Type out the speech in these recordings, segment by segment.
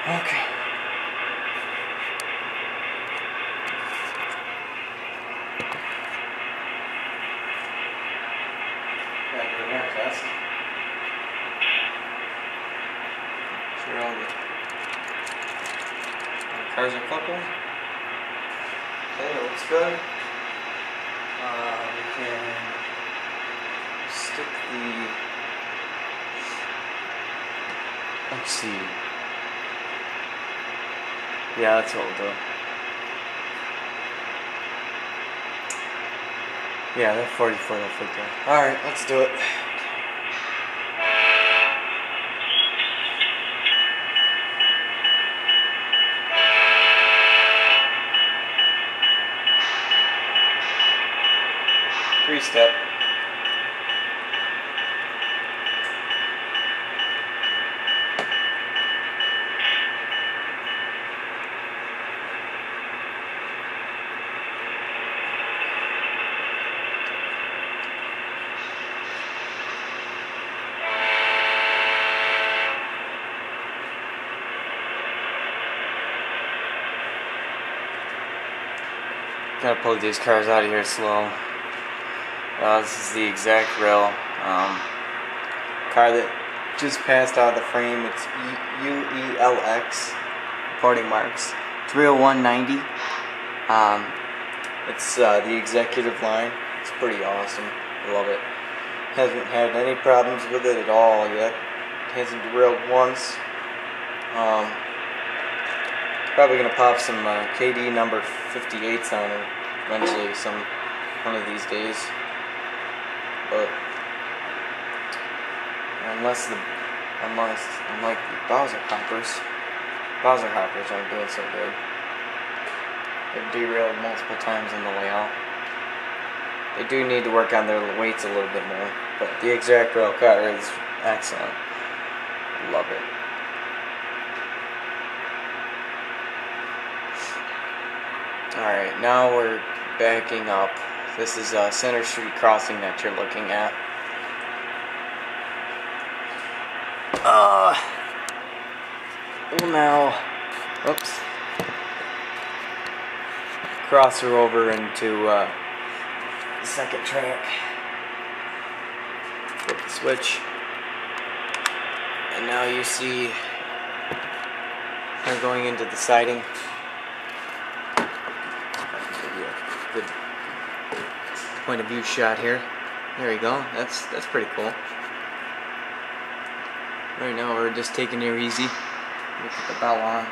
Okay. Gotta do an air test. Sure all the cars are coupled. Okay, it looks good. We can stick the, let's see. Yeah, that's what we'll do. Yeah, that 44 will fit there. Alright, let's do it. Three-step. Gotta pull these cars out of here slow. This is the exact rail. Car that just passed out of the frame. It's UELX reporting marks. 30190. It's the executive line. It's pretty awesome. I love it. Hasn't had any problems with it at all yet. It hasn't derailed once. Probably gonna pop some KD number 58s on it eventually, one of these days. But unlike the Bowser hoppers aren't doing so good. They've derailed multiple times on the layout. They do need to work on their weights a little bit more, but the exact rail car is excellent. Love it. Alright, now we're backing up. This is Center Street crossing that you're looking at. We'll now, oops, cross her over into the second track. Flip the switch. And now you see her going into the siding. Good point of view shot here. There you go. That's pretty cool. Right now we're just taking it easy. Look at the bell on.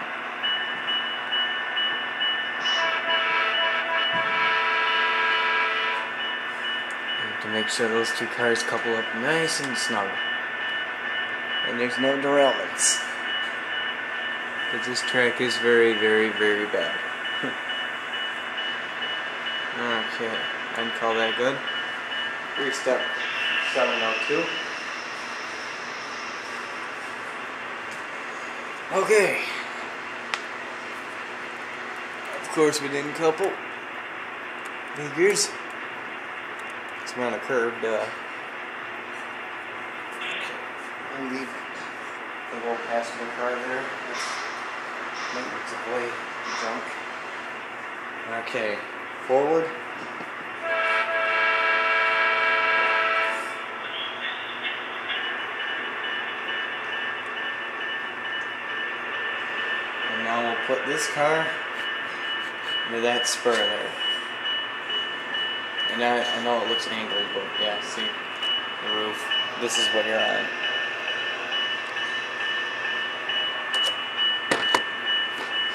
And to make sure those two cars couple up nice and snug. And there's no derailments. Because this track is very, very, very bad. Okay, I'd call that good. Three-step 702. Okay. Of course we didn't couple. Figures. It's on a curve, duh. We'll leave the little passenger car there. Maintenance away junk. Okay. Forward. And now we'll put this car into that spur there. And I know it looks angled, but yeah, see the roof. This is what you're on.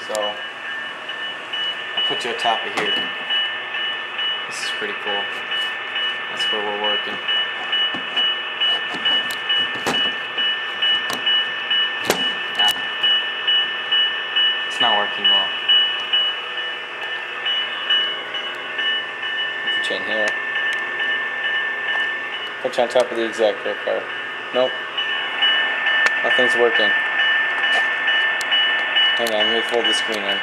So I'll put you on top of here. This is pretty cool. That's where we're working. It's not working well. Put you in here. Put you on top of the exact rail car. Nope. Nothing's working. Hang on, let me fold the screen in.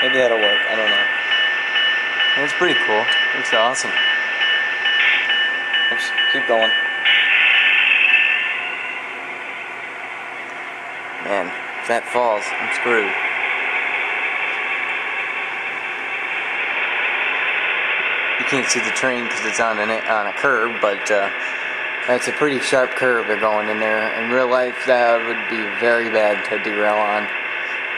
Maybe that'll work, I don't know. That's pretty cool. Looks awesome. Oops, keep going. Man, if that falls, I'm screwed. You can't see the train because it's on a curve, but that's a pretty sharp curve they're going in there. In real life, that would be very bad to derail on.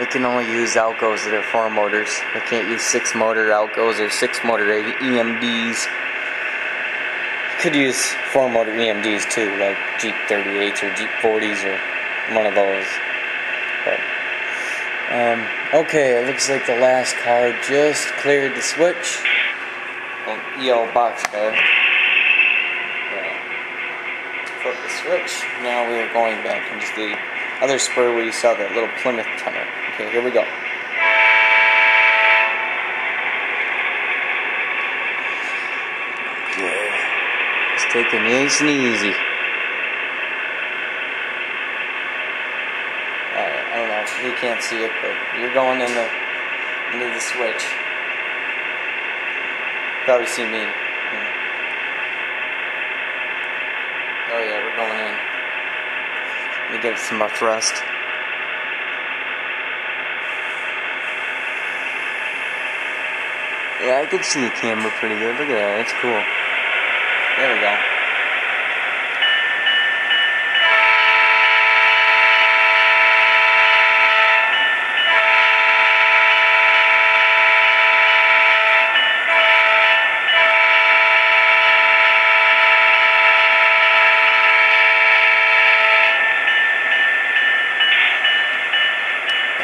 They can only use Alcos that are 4 motors. They can't use 6 motor Alcos or 6 motor EMDs. You could use 4 motor EMDs too, like Jeep 38s or Jeep 40s or one of those. But, okay, it looks like the last car just cleared the switch. EL box car. Flip the switch. Now we are going back into the other spur where you saw that little Plymouth tunnel. Okay, here we go. Okay. Let's take it nice and easy. Alright, I don't know if you can't see it, but you're going into the switch. Probably see me. Oh yeah, we're going in. Let me give it some more thrust. Yeah, I can see the camera pretty good. Look at that, that's cool. There we go.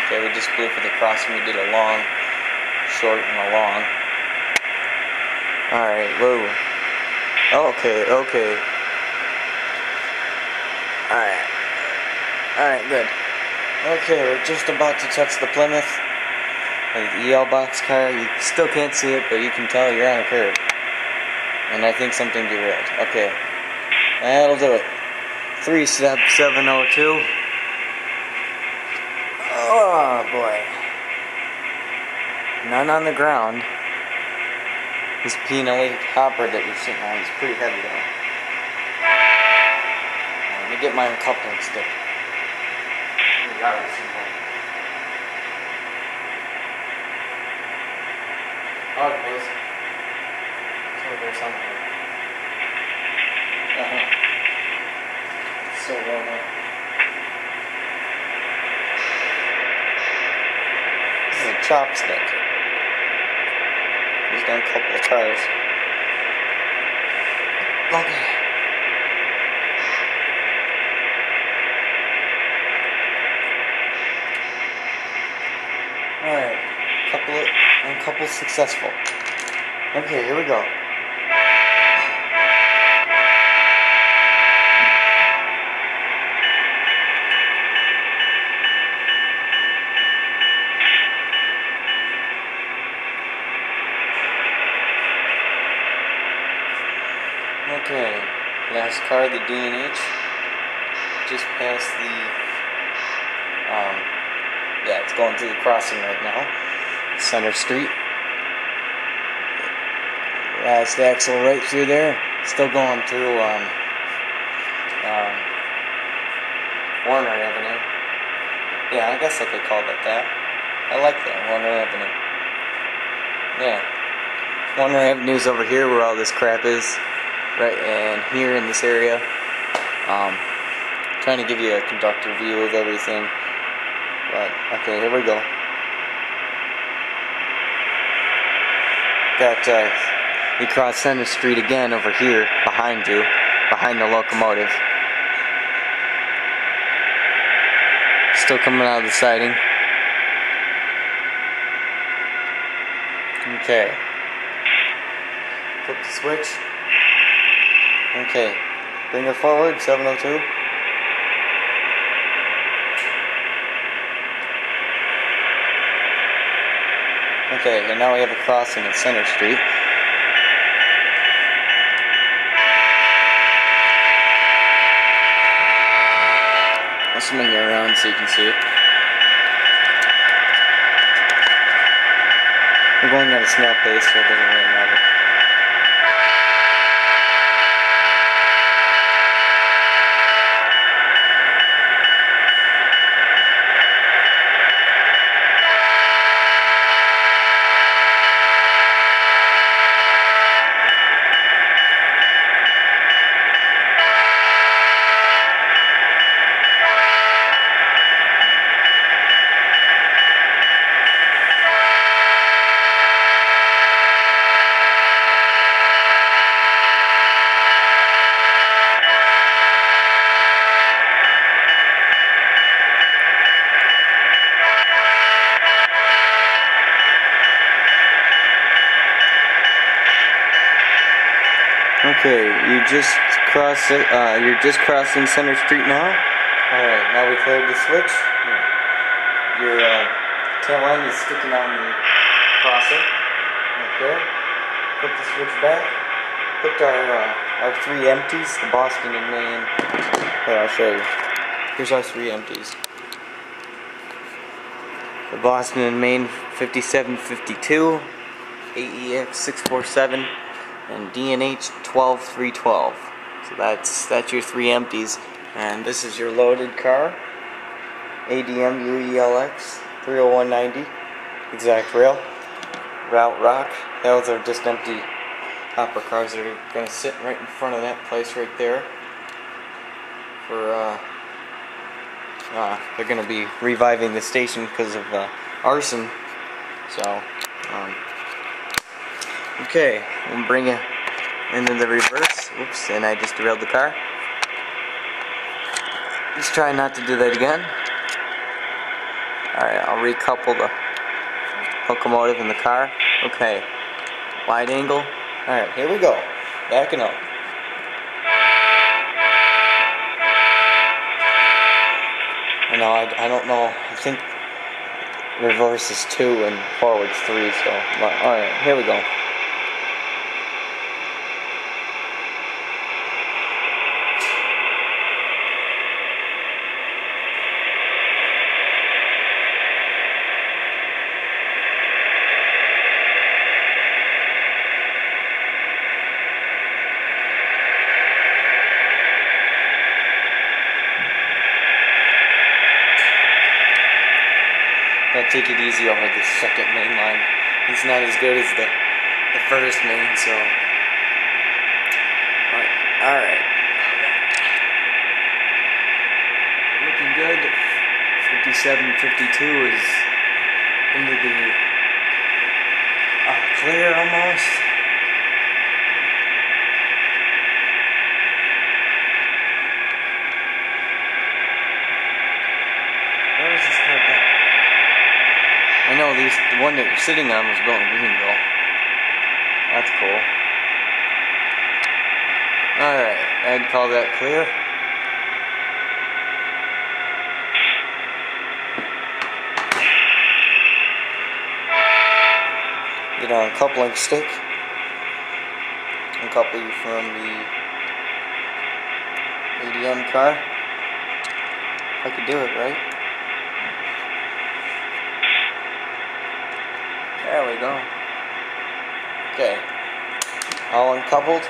Okay, we just blew for the crossing. We did a long, short, and a long. Alright, whoa. Okay. Alright, good. Okay, we're just about to touch the Plymouth. The EL box car. You still can't see it, but you can tell you're on a curve. And I think something derailed. Okay. That'll do it. 3702. Oh boy. None on the ground. This P&L hopper that you're sitting on is pretty heavy though. Let me get my uncoupling stick. Oh, it was. It's over there somewhere. It's so warm up. This is a chopstick. He's done a couple of tires. Okay. Alright. Couple successful. Okay, here we go. Okay, last car, the D&H, just past the, yeah, it's going through the crossing right now, Center Street. Last axle right through there, still going through, Warner Avenue. Yeah, I guess I could call it that. I like that, Warner Avenue. Yeah, Warner Avenue's over here where all this crap is. Right, and here in this area, trying to give you a conductor view of everything, but, okay, here we go. Got, we cross Center Street again over here, behind you, behind the locomotive. Still coming out of the siding. Okay. Flip the switch. Okay, bring her forward, 702. Okay, and now we have a crossing at Center Street. I'll swing you around so you can see it. We're going at a snail pace, so it doesn't really matter. Okay, you're just crossing Center Street now. Alright, now we cleared the switch. Your tail end is sticking on the crossing. Okay. Put the switch back. Put our 3 empties, the Boston and Maine. Here, I'll show you. Here's our 3 empties. The Boston and Maine 5752, AEX 647, and DNH 12312. So that's your 3 empties. And this is your loaded car. ADM UELX 30190, exact rail. Route Rock. Those are just empty hopper cars that are going to sit right in front of that place right there. For they're going to be reviving the station because of arson. So, okay, we'll bring it into the reverse. Oops, and I just derailed the car. Let's try not to do that again. Alright, I'll recouple the locomotive in the car. Okay, wide angle. Alright, here we go. Backing up. I don't know. I think reverse is 2 and forward's 3. So, alright, here we go. Gotta take it easy over the second main line. It's not as good as the first main, so. Alright. Looking good. 5752 is into the clear almost. Where is this car back? I know the one that you're sitting on was built in Greenville. That's cool. Alright, I'd call that clear. Get our coupling stick. Uncouple you from the ADM car. If I could do it right. There we go. Okay. All uncoupled.